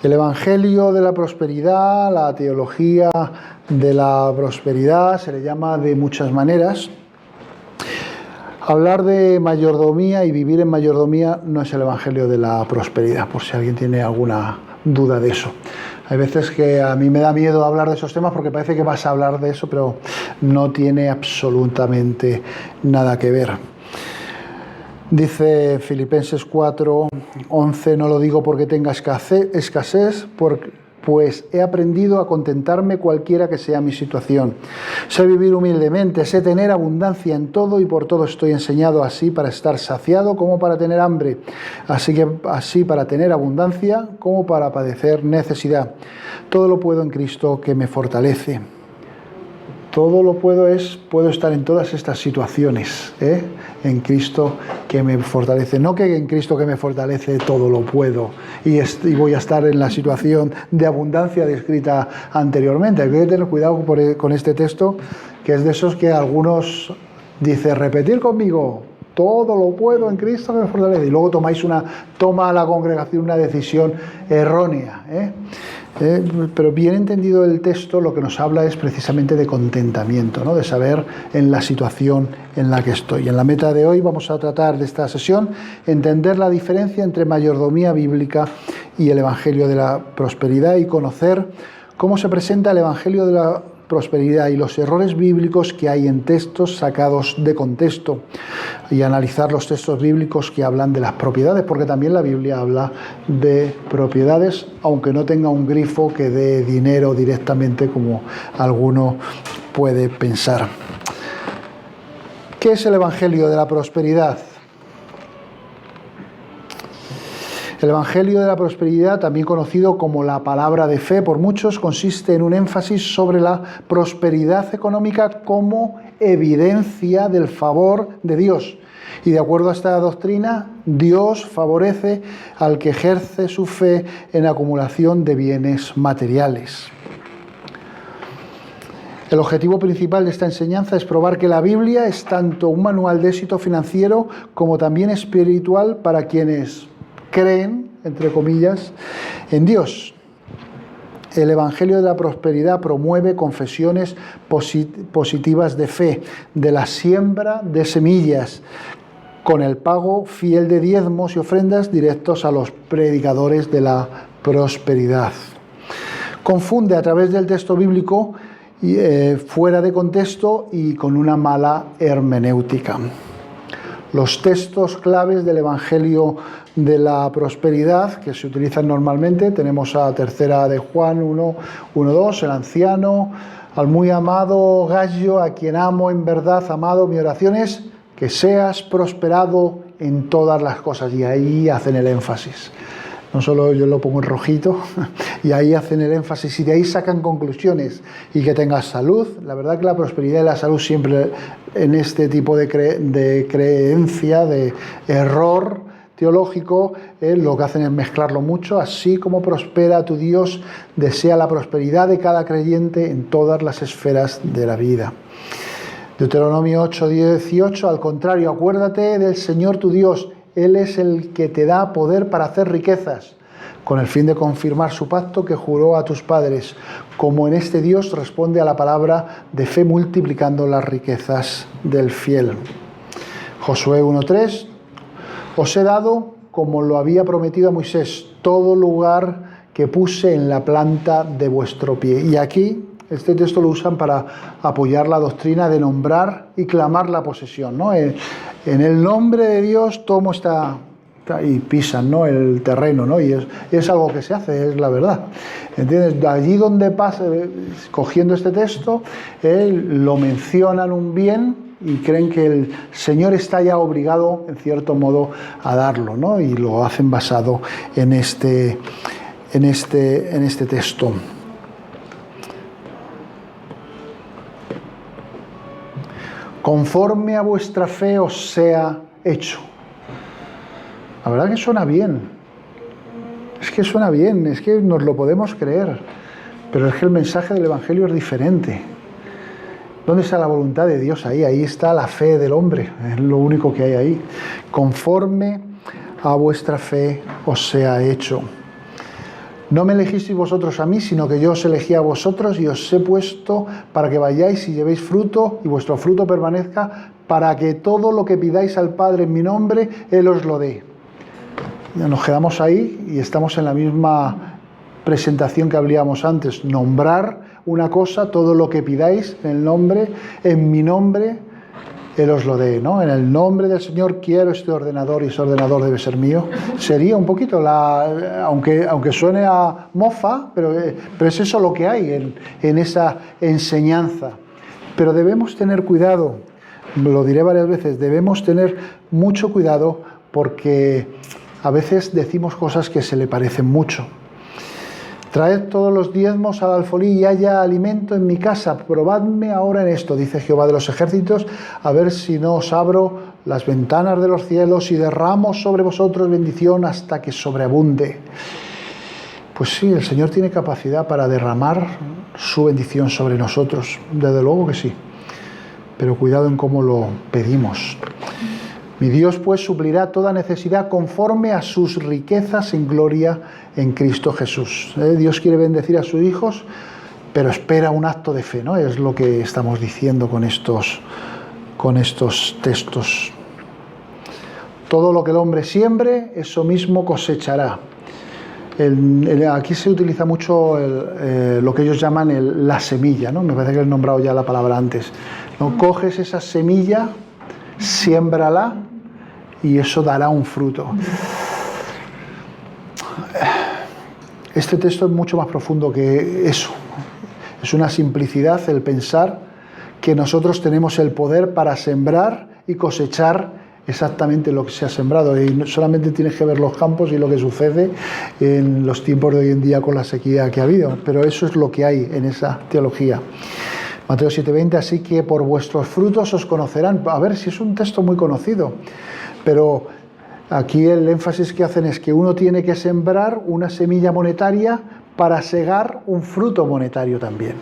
El Evangelio de la prosperidad, la teología de la prosperidad, se le llama de muchas maneras. Hablar de mayordomía y vivir en mayordomía no es el Evangelio de la prosperidad, por si alguien tiene alguna duda de eso. Hay veces que a mí me da miedo hablar de esos temas porque parece que vas a hablar de eso, pero no tiene absolutamente nada que ver. Dice Filipenses 4:11, no lo digo porque tenga escasez, pues he aprendido a contentarme cualquiera que sea mi situación. Sé vivir humildemente, sé tener abundancia en todo y por todo estoy enseñado, así para estar saciado como para tener hambre, así para tener abundancia como para padecer necesidad. Todo lo puedo en Cristo que me fortalece. Todo lo puedo estar en todas estas situaciones, en Cristo que me fortalece. No que en Cristo que me fortalece todo lo puedo y voy a estar en la situación de abundancia descrita anteriormente. Hay que tener cuidado con este texto, que es de esos que algunos dicen, repetir conmigo, todo lo puedo en Cristo que me fortalece. Y luego toma la congregación una decisión errónea, pero bien entendido el texto, lo que nos habla es precisamente de contentamiento, ¿no? De saber en la situación en la que estoy. En la meta de hoy vamos a tratar de esta sesión, entender la diferencia entre mayordomía bíblica y el Evangelio de la prosperidad y conocer cómo se presenta el Evangelio de la prosperidad y los errores bíblicos que hay en textos sacados de contexto, y analizar los textos bíblicos que hablan de las propiedades, porque también la Biblia habla de propiedades, aunque no tenga un grifo que dé dinero directamente como alguno puede pensar. ¿Qué es el Evangelio de la prosperidad? El Evangelio de la prosperidad, también conocido como la palabra de fe por muchos, consiste en un énfasis sobre la prosperidad económica como evidencia del favor de Dios. Y de acuerdo a esta doctrina, Dios favorece al que ejerce su fe en acumulación de bienes materiales. El objetivo principal de esta enseñanza es probar que la Biblia es tanto un manual de éxito financiero como también espiritual para quienes creen, entre comillas, en Dios. El Evangelio de la prosperidad promueve confesiones positivas de fe, de la siembra de semillas, con el pago fiel de diezmos y ofrendas directos a los predicadores de la prosperidad. Confunde a través del texto bíblico fuera de contexto y con una mala hermenéutica. Los textos claves del Evangelio de la prosperidad que se utilizan normalmente, tenemos a tercera de Juan 1:2, el anciano, al muy amado Gallo, a quien amo en verdad, amado, mi oración es que seas prosperado en todas las cosas, y ahí hacen el énfasis. No solo yo lo pongo en rojito, y ahí hacen el énfasis, y de ahí sacan conclusiones, y que tengas salud. La verdad que la prosperidad y la salud siempre en este tipo de creencia, de error teológico, lo que hacen es mezclarlo mucho. Así como prospera tu Dios, desea la prosperidad de cada creyente en todas las esferas de la vida. Deuteronomio 8:18, al contrario, acuérdate del Señor tu Dios. Él es el que te da poder para hacer riquezas, con el fin de confirmar su pacto que juró a tus padres. Como en este Dios responde a la palabra de fe multiplicando las riquezas del fiel. Josué 1:3, os he dado, como lo había prometido a Moisés, todo lugar que puse en la planta de vuestro pie. Y aquí este texto lo usan para apoyar la doctrina de nombrar y clamar la posesión, ¿no? En el nombre de Dios tomo y pisan, ¿no?, el terreno, ¿no? Y es algo que se hace, es la verdad. ¿Entiendes? De allí donde pasa, cogiendo este texto, lo mencionan un bien y creen que el Señor está ya obligado, en cierto modo, a darlo, ¿no? Y lo hacen basado en este texto. Conforme a vuestra fe os sea hecho. La verdad que suena bien. Es que suena bien, es que nos lo podemos creer. Pero es que el mensaje del Evangelio es diferente. ¿Dónde está la voluntad de Dios ahí? Ahí está la fe del hombre. Es lo único que hay ahí. Conforme a vuestra fe os sea hecho. No me elegisteis vosotros a mí, sino que yo os elegí a vosotros y os he puesto para que vayáis y llevéis fruto y vuestro fruto permanezca, para que todo lo que pidáis al Padre en mi nombre, Él os lo dé. Ya nos quedamos ahí y estamos en la misma presentación que hablábamos antes. Nombrar una cosa, todo lo que pidáis en el nombre, en mi nombre, Él os lo dé, ¿no? En el nombre del Señor quiero este ordenador y ese ordenador debe ser mío. Sería un poquito, aunque suene a mofa, pero es eso lo que hay en esa enseñanza. Pero debemos tener cuidado, lo diré varias veces, debemos tener mucho cuidado porque a veces decimos cosas que se le parecen mucho. Traed todos los diezmos al alfolí y haya alimento en mi casa. Probadme ahora en esto, dice Jehová de los ejércitos, a ver si no os abro las ventanas de los cielos y derramo sobre vosotros bendición hasta que sobreabunde. Pues sí, el Señor tiene capacidad para derramar su bendición sobre nosotros, desde luego que sí. Pero cuidado en cómo lo pedimos. Mi Dios pues suplirá toda necesidad conforme a sus riquezas en gloria en Cristo Jesús. Dios quiere bendecir a sus hijos, pero espera un acto de fe, ¿no? Es lo que estamos diciendo con estos textos. Todo lo que el hombre siembre, eso mismo cosechará. Aquí se utiliza mucho lo que ellos llaman la semilla, ¿no? Me parece que he nombrado ya la palabra antes, ¿no? Coges esa semilla, siémbrala y eso dará un fruto. Este texto es mucho más profundo que eso. Es una simplicidad el pensar que nosotros tenemos el poder para sembrar y cosechar exactamente lo que se ha sembrado, y solamente tienes que ver los campos y lo que sucede en los tiempos de hoy en día con la sequía que ha habido, pero eso es lo que hay en esa teología. Mateo 7:20, así que por vuestros frutos os conocerán. A ver, si es un texto muy conocido, pero aquí el énfasis que hacen es que uno tiene que sembrar una semilla monetaria para segar un fruto monetario también.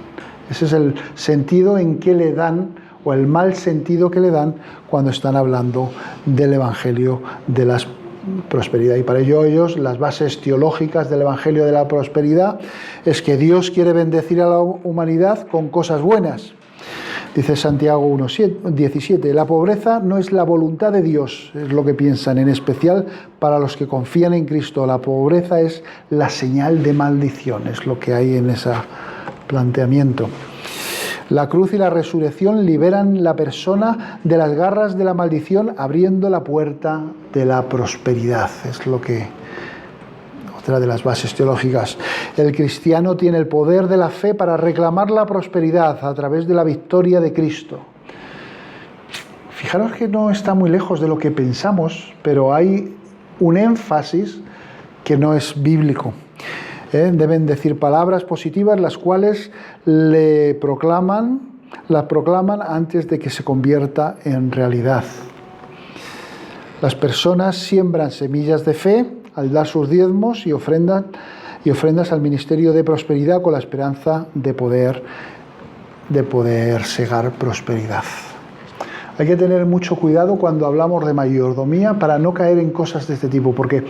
Ese es el sentido en que le dan, o el mal sentido que le dan cuando están hablando del Evangelio de la prosperidad. Y para ello ellos, las bases teológicas del Evangelio de la prosperidad es que Dios quiere bendecir a la humanidad con cosas buenas. Dice Santiago 1:17, la pobreza no es la voluntad de Dios, es lo que piensan, en especial para los que confían en Cristo. La pobreza es la señal de maldición, es lo que hay en ese planteamiento. La cruz y la resurrección liberan la persona de las garras de la maldición, abriendo la puerta de la prosperidad. Es lo que, otra de las bases teológicas. El cristiano tiene el poder de la fe para reclamar la prosperidad a través de la victoria de Cristo. Fijaros que no está muy lejos de lo que pensamos, pero hay un énfasis que no es bíblico. Deben decir palabras positivas, las cuales las proclaman antes de que se convierta en realidad. Las personas siembran semillas de fe al dar sus diezmos y ofrendas al ministerio de prosperidad con la esperanza de poder segar prosperidad. Hay que tener mucho cuidado cuando hablamos de mayordomía para no caer en cosas de este tipo, porque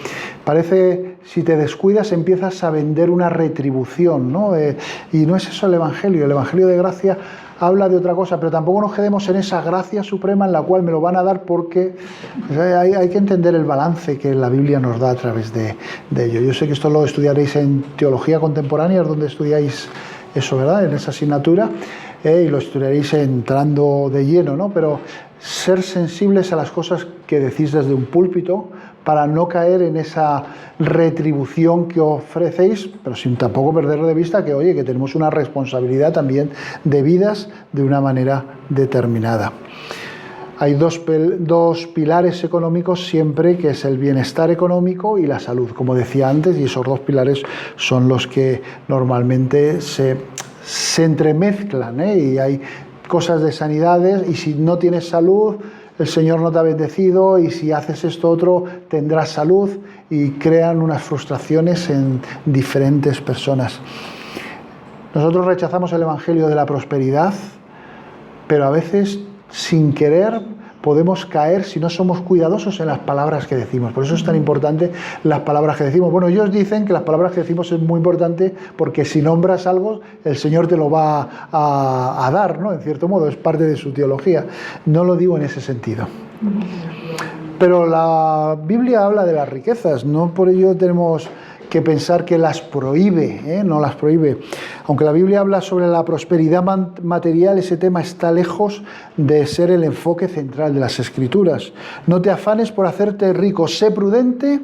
parece, si te descuidas, empiezas a vender una retribución, ¿no? Y no es eso el Evangelio. El Evangelio de gracia habla de otra cosa, pero tampoco nos quedemos en esa gracia suprema en la cual me lo van a dar, porque hay que entender el balance que la Biblia nos da a través de ello. Yo sé que esto lo estudiaréis en Teología Contemporánea, donde estudiáis eso, ¿verdad?, en esa asignatura, y lo estudiaréis entrando de lleno, ¿no? Pero ser sensibles a las cosas que decís desde un púlpito para no caer en esa retribución que ofrecéis, pero sin tampoco perder de vista que, oye, que tenemos una responsabilidad también de vidas de una manera determinada. Hay dos pilares económicos siempre, que es el bienestar económico y la salud, como decía antes, y esos dos pilares son los que normalmente se entremezclan, y hay cosas de sanidades, y si no tienes salud, el Señor no te ha bendecido, y si haces esto otro, tendrás salud, y crean unas frustraciones en diferentes personas. Nosotros rechazamos el Evangelio de la prosperidad, pero a veces, sin querer, podemos caer si no somos cuidadosos en las palabras que decimos. Por eso es tan importante las palabras que decimos. Bueno, ellos dicen que las palabras que decimos es muy importante porque si nombras algo, el Señor te lo va a dar, ¿no? En cierto modo, es parte de su teología. No lo digo en ese sentido. Pero la Biblia habla de las riquezas, no por ello tenemos que pensar que las prohíbe, no las prohíbe. Aunque la Biblia habla sobre la prosperidad material, ese tema está lejos de ser el enfoque central de las Escrituras. No te afanes por hacerte rico, sé prudente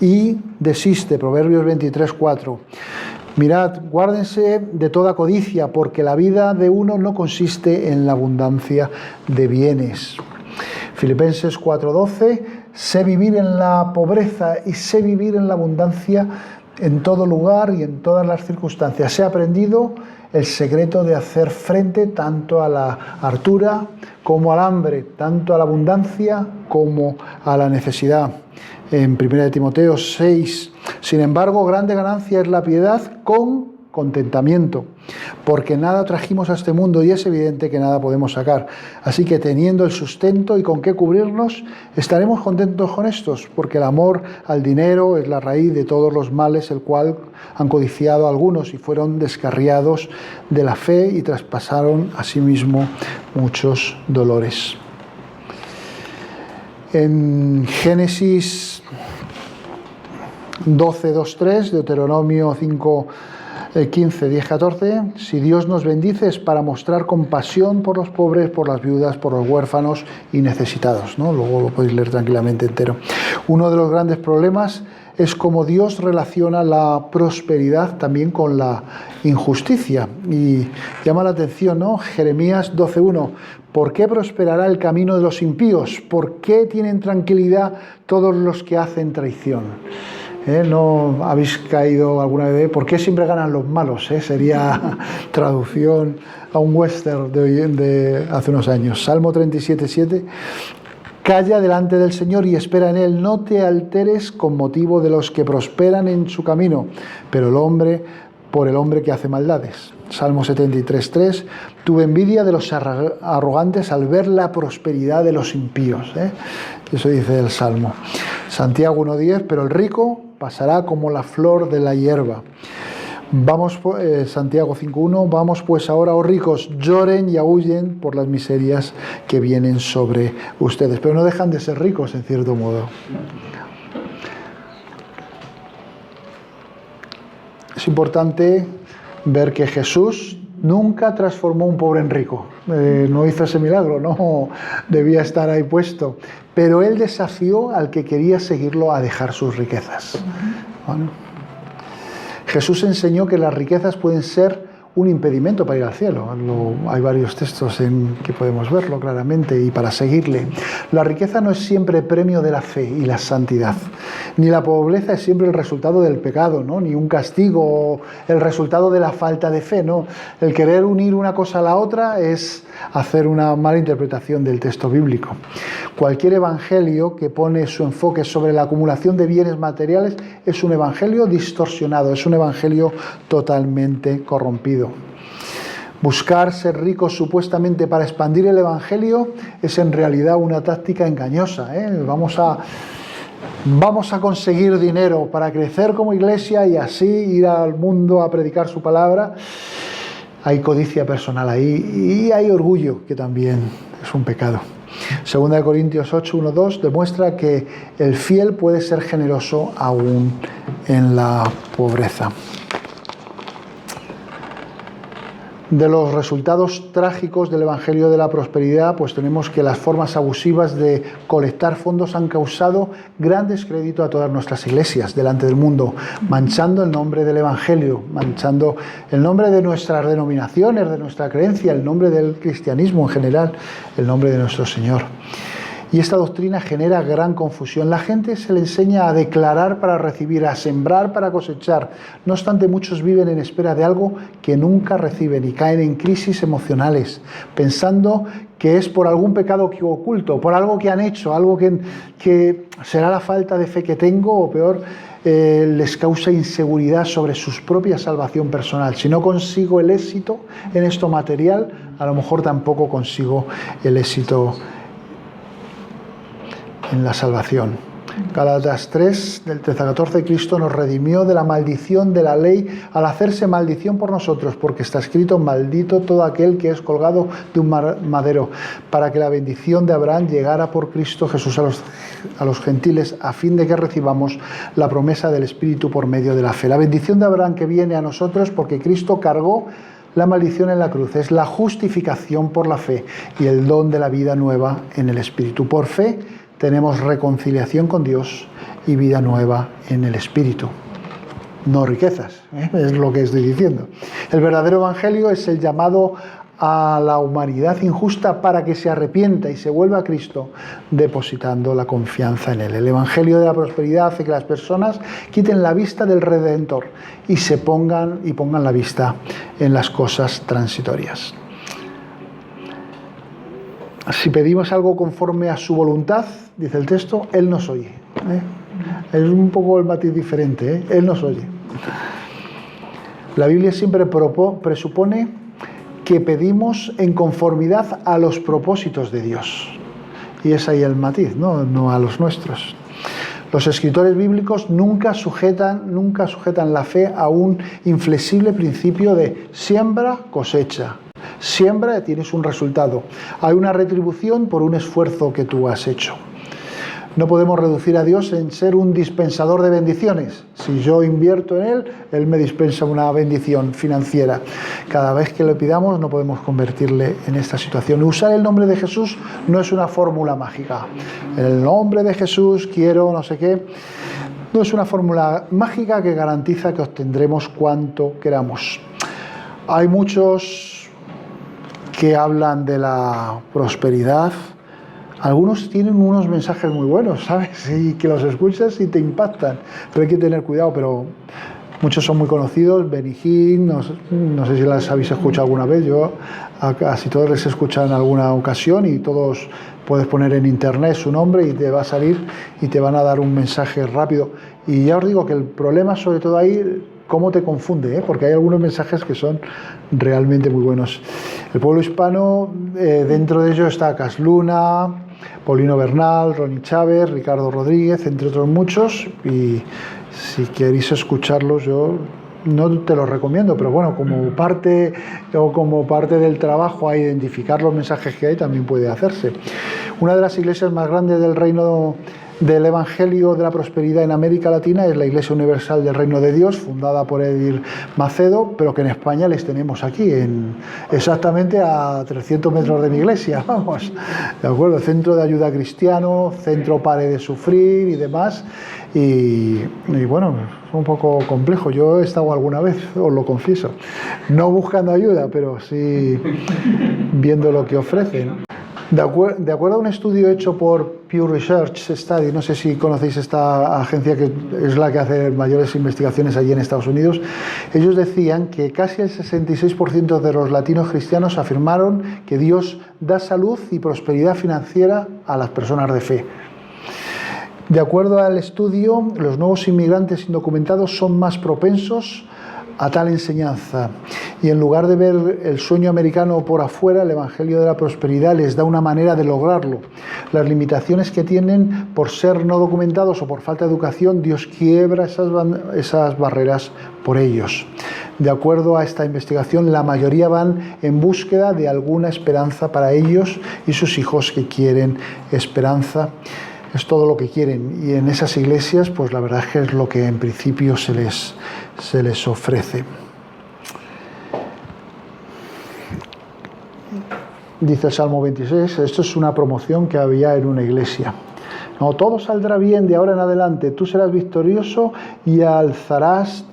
y desiste, Proverbios 23:4. Mirad, guárdense de toda codicia, porque la vida de uno no consiste en la abundancia de bienes. Filipenses 4:12, sé vivir en la pobreza y sé vivir en la abundancia en todo lugar y en todas las circunstancias. He aprendido el secreto de hacer frente tanto a la hartura como al hambre, tanto a la abundancia como a la necesidad. En 1 Timoteo 6, sin embargo, grande ganancia es la piedad con contentamiento, porque nada trajimos a este mundo y es evidente que nada podemos sacar. Así que teniendo el sustento y con qué cubrirnos, estaremos contentos con estos, porque el amor al dinero es la raíz de todos los males, el cual han codiciado algunos y fueron descarriados de la fe y traspasaron a sí mismo muchos dolores. En Génesis 12:2-3, Deuteronomio 5:15, 10-14, si Dios nos bendice es para mostrar compasión por los pobres, por las viudas, por los huérfanos y necesitados, ¿no? Luego lo podéis leer tranquilamente entero. Uno de los grandes problemas es cómo Dios relaciona la prosperidad también con la injusticia. Y llama la atención, ¿no? Jeremías 12:1. ¿Por qué prosperará el camino de los impíos? ¿Por qué tienen tranquilidad todos los que hacen traición? ¿No habéis caído alguna vez? ¿Por qué siempre ganan los malos? Sería traducción a un western de hace unos años. Salmo 37:7. Calla delante del Señor y espera en Él. No te alteres con motivo de los que prosperan en su camino, pero por el hombre que hace maldades. Salmo 73:3. Tuve envidia de los arrogantes al ver la prosperidad de los impíos. Eso dice el Salmo. Santiago 1:10. Pero el rico pasará como la flor de la hierba. Santiago 5:1. Vamos pues ahora, oh ricos, lloren y aúllen por las miserias que vienen sobre ustedes. Pero no dejan de ser ricos, en cierto modo. Es importante ver que Jesús nunca transformó un pobre en rico. No hizo ese milagro, no debía estar ahí puesto. Pero Él desafió al que quería seguirlo a dejar sus riquezas. Bueno, Jesús enseñó que las riquezas pueden ser un impedimento para ir al cielo. Hay varios textos en que podemos verlo claramente y para seguirle. La riqueza no es siempre premio de la fe y la santidad, ni la pobreza es siempre el resultado del pecado, ¿no? Ni un castigo o el resultado de la falta de fe, ¿no? El querer unir una cosa a la otra es hacer una mala interpretación del texto bíblico. Cualquier evangelio que pone su enfoque sobre la acumulación de bienes materiales es un evangelio distorsionado, es un evangelio totalmente corrompido. Buscar ser ricos supuestamente para expandir el evangelio es en realidad una táctica engañosa. Vamos a conseguir dinero para crecer como iglesia y así ir al mundo a predicar su palabra. Hay codicia personal ahí y hay orgullo, que también es un pecado. 2 Corintios 8:1-2 demuestra que el fiel puede ser generoso aún en la pobreza. De los resultados trágicos del Evangelio de la Prosperidad, pues tenemos que las formas abusivas de colectar fondos han causado gran descrédito a todas nuestras iglesias delante del mundo, manchando el nombre del Evangelio, manchando el nombre de nuestras denominaciones, de nuestra creencia, el nombre del cristianismo en general, el nombre de nuestro Señor. Y esta doctrina genera gran confusión. La gente se le enseña a declarar para recibir, a sembrar para cosechar. No obstante, muchos viven en espera de algo que nunca reciben y caen en crisis emocionales, pensando que es por algún pecado que oculto, por algo que han hecho, algo que será la falta de fe que tengo o peor, les causa inseguridad sobre su propia salvación personal. Si no consigo el éxito en esto material, a lo mejor tampoco consigo el éxito en la salvación. Gálatas 3, del 13 a 14, Cristo nos redimió de la maldición de la ley al hacerse maldición por nosotros, porque está escrito: maldito todo aquel que es colgado de un madero, para que la bendición de Abraham llegara por Cristo Jesús a los gentiles, a fin de que recibamos la promesa del Espíritu por medio de la fe. La bendición de Abraham que viene a nosotros porque Cristo cargó la maldición en la cruz, es la justificación por la fe y el don de la vida nueva en el Espíritu. Por fe tenemos reconciliación con Dios y vida nueva en el Espíritu. No riquezas, es lo que estoy diciendo. El verdadero evangelio es el llamado a la humanidad injusta para que se arrepienta y se vuelva a Cristo, depositando la confianza en Él. El evangelio de la prosperidad hace que las personas quiten la vista del Redentor y pongan la vista en las cosas transitorias. Si pedimos algo conforme a su voluntad, dice el texto, Él nos oye. Es un poco el matiz diferente, Él nos oye. La Biblia siempre presupone que pedimos en conformidad a los propósitos de Dios. Y es ahí el matiz, no a los nuestros. Los escritores bíblicos nunca sujetan la fe a un inflexible principio de siembra, cosecha. Siembra y tienes un resultado. Hay una retribución por un esfuerzo que tú has hecho. No podemos reducir a Dios en ser un dispensador de bendiciones. Si yo invierto en Él, Él me dispensa una bendición financiera. Cada vez que le pidamos no podemos convertirle en esta situación. Usar el nombre de Jesús no es una fórmula mágica. El nombre de Jesús, quiero no sé qué. No es una fórmula mágica que garantiza que obtendremos cuanto queramos. Hay muchos que hablan de la prosperidad. Algunos tienen unos mensajes muy buenos, ¿sabes? Y que los escuchas y te impactan. Pero hay que tener cuidado, pero muchos son muy conocidos. Benny Hinn, no sé si las habéis escuchado alguna vez. Yo a casi todos les he escuchado en alguna ocasión y todos puedes poner en internet su nombre y te va a salir y te van a dar un mensaje rápido. Y ya os digo que el problema sobre todo ahí, cómo te confunde, porque hay algunos mensajes que son realmente muy buenos. El pueblo hispano, dentro de ello está Cas Luna, Paulino Bernal, Ronnie Chávez, Ricardo Rodríguez, entre otros muchos, y si queréis escucharlos yo no te los recomiendo, pero bueno, como parte del trabajo a identificar los mensajes que hay también puede hacerse. Una de las iglesias más grandes del reino del Evangelio de la Prosperidad en América Latina es la Iglesia Universal del Reino de Dios, fundada por Edir Macedo, pero que en España les tenemos aquí, exactamente a 300 metros de mi iglesia, vamos, ¿de acuerdo? Centro de Ayuda Cristiano, Centro Pare de Sufrir y demás, y bueno, es un poco complejo. Yo he estado alguna vez, os lo confieso, no buscando ayuda, pero sí viendo lo que ofrecen. De acuerdo a un estudio hecho por Pew Research Study, no sé si conocéis esta agencia que es la que hace mayores investigaciones allí en Estados Unidos, ellos decían que casi el 66% de los latinos cristianos afirmaron que Dios da salud y prosperidad financiera a las personas de fe. De acuerdo al estudio, los nuevos inmigrantes indocumentados son más propensos a tal enseñanza, y en lugar de ver el sueño americano por afuera, el Evangelio de la Prosperidad les da una manera de lograrlo. Las limitaciones que tienen por ser no documentados o por falta de educación, Dios quiebra esas barreras por ellos. De acuerdo a esta investigación, la mayoría van en búsqueda de alguna esperanza para ellos y sus hijos que quieren esperanza. Es todo lo que quieren, y en esas iglesias pues la verdad es que es lo que en principio se les ofrece. Dice el Salmo 26, esto es una promoción que había en una iglesia. No, todo saldrá bien de ahora en adelante, tú serás victorioso y alzarás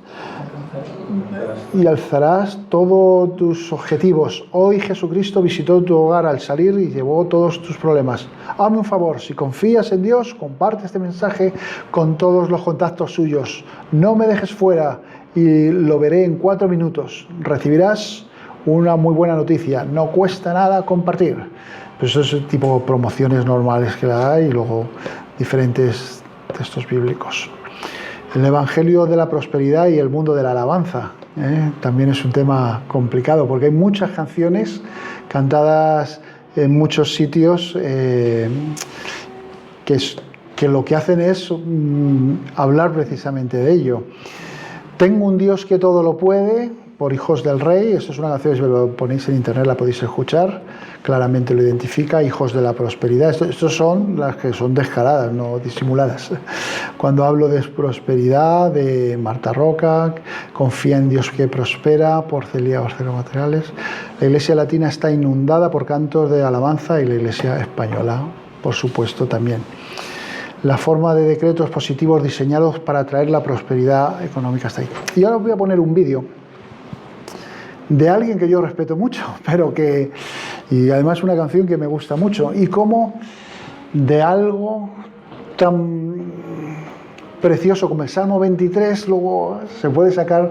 todos tus objetivos. Hoy Jesucristo visitó tu hogar al salir y llevó todos tus problemas. Hazme un favor, si confías en Dios, comparte este mensaje con todos los contactos suyos. No me dejes fuera y lo veré en 4 minutos. Recibirás una muy buena noticia. No cuesta nada compartir. Pues eso es tipo promociones normales que hay y luego diferentes textos bíblicos. El Evangelio de la Prosperidad y el mundo de la alabanza. También es un tema complicado porque hay muchas canciones cantadas en muchos sitios que que lo que hacen es hablar precisamente de ello. Tengo un Dios que todo lo puede, por Hijos del Rey. Esto es una canción, si lo ponéis en internet la podéis escuchar, claramente lo identifica. Hijos de la Prosperidad. Estos son las que son descaradas, no disimuladas. Cuando hablo de prosperidad, de Marta Roca, Confía en Dios que prospera, por Celia Barcelo Materiales. La Iglesia Latina está inundada por cantos de alabanza y la Iglesia Española, por supuesto, también. La forma de decretos positivos diseñados para atraer la prosperidad económica está ahí. Y ahora os voy a poner un vídeo de alguien que yo respeto mucho, pero que, y además una canción que me gusta mucho, y cómo de algo tan precioso como el Salmo 23 luego se puede sacar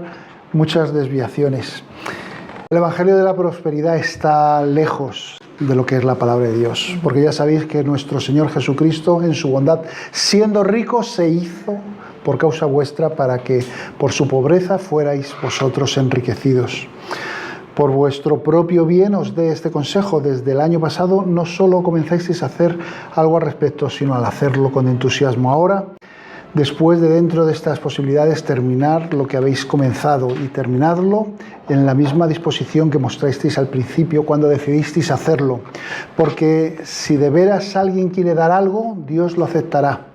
muchas desviaciones. El Evangelio de la Prosperidad está lejos de lo que es la palabra de Dios, porque ya sabéis que nuestro Señor Jesucristo, en su bondad, siendo rico, se hizo por causa vuestra, para que por su pobreza fuerais vosotros enriquecidos. Por vuestro propio bien os dé este consejo. Desde el año pasado no solo comenzáis a hacer algo al respecto, sino al hacerlo con entusiasmo ahora, después de dentro de estas posibilidades terminar lo que habéis comenzado y terminadlo en la misma disposición que mostrasteis al principio cuando decidisteis hacerlo. Porque si de veras alguien quiere dar algo, Dios lo aceptará.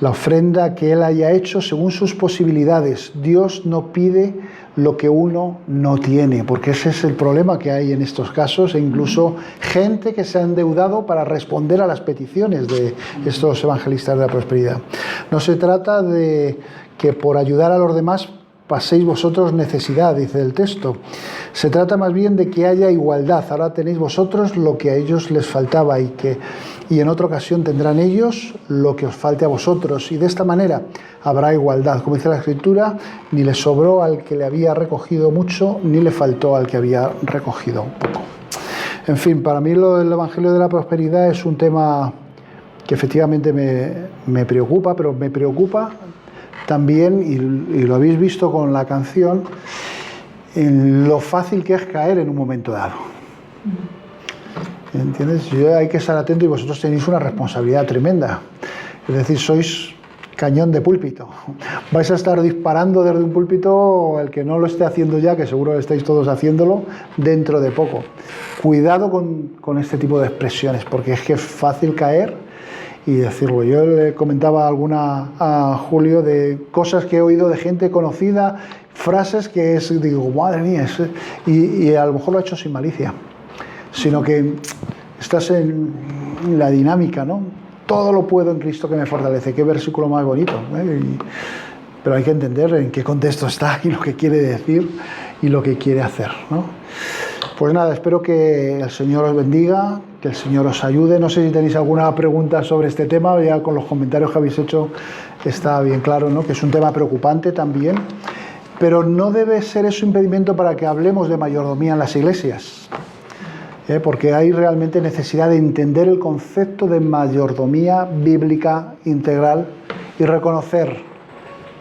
La ofrenda que él haya hecho según sus posibilidades. Dios no pide lo que uno no tiene, porque ese es el problema que hay en estos casos, e incluso gente que se ha endeudado para responder a las peticiones de estos evangelistas de la prosperidad. No se trata de que por ayudar a los demás paséis vosotros necesidad, dice el texto. Se trata más bien de que haya igualdad. Ahora tenéis vosotros lo que a ellos les faltaba y en otra ocasión tendrán ellos lo que os falte a vosotros. Y de esta manera habrá igualdad. Como dice la Escritura, ni le sobró al que le había recogido mucho, ni le faltó al que había recogido poco. En fin, para mí el Evangelio de la Prosperidad es un tema que efectivamente me preocupa, pero me preocupa también, y lo habéis visto con la canción, en lo fácil que es caer en un momento dado. ¿Entiendes? Hay que estar atento, y vosotros tenéis una responsabilidad tremenda. Es decir, sois cañón de púlpito. Vais a estar disparando desde un púlpito, el que no lo esté haciendo ya, que seguro que estáis todos haciéndolo, dentro de poco. Cuidado con este tipo de expresiones, porque es que es fácil caer y decirlo. Yo le comentaba a Julio de cosas que he oído de gente conocida, frases que digo, madre mía, y a lo mejor lo ha hecho sin malicia, sino que estás en la dinámica, ¿no? Todo lo puedo en Cristo que me fortalece. Qué versículo más bonito, ¿eh? Pero hay que entender en qué contexto está y lo que quiere decir y lo que quiere hacer, ¿no? Pues nada, espero que el Señor os bendiga, que el Señor os ayude. No sé si tenéis alguna pregunta sobre este tema, ya con los comentarios que habéis hecho está bien claro, ¿no? Que es un tema preocupante también, pero no debe ser eso impedimento para que hablemos de mayordomía en las iglesias, porque hay realmente necesidad de entender el concepto de mayordomía bíblica integral y reconocer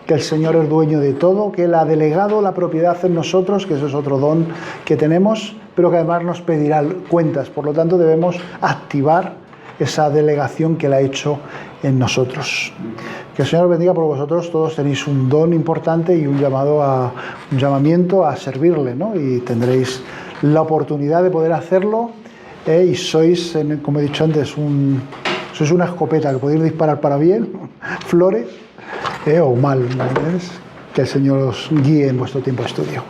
que el Señor es dueño de todo, que Él ha delegado la propiedad en nosotros, que eso es otro don que tenemos, pero que además nos pedirá cuentas. Por lo tanto, debemos activar esa delegación que Él ha hecho en nosotros. Que el Señor bendiga por vosotros. Todos tenéis un don importante y un llamamiento a servirle, ¿no? Y tendréis la oportunidad de poder hacerlo, y sois, como he dicho antes, sois una escopeta que podéis disparar para bien, flores, o mal, ¿no? Que el Señor os guíe en vuestro tiempo de estudio.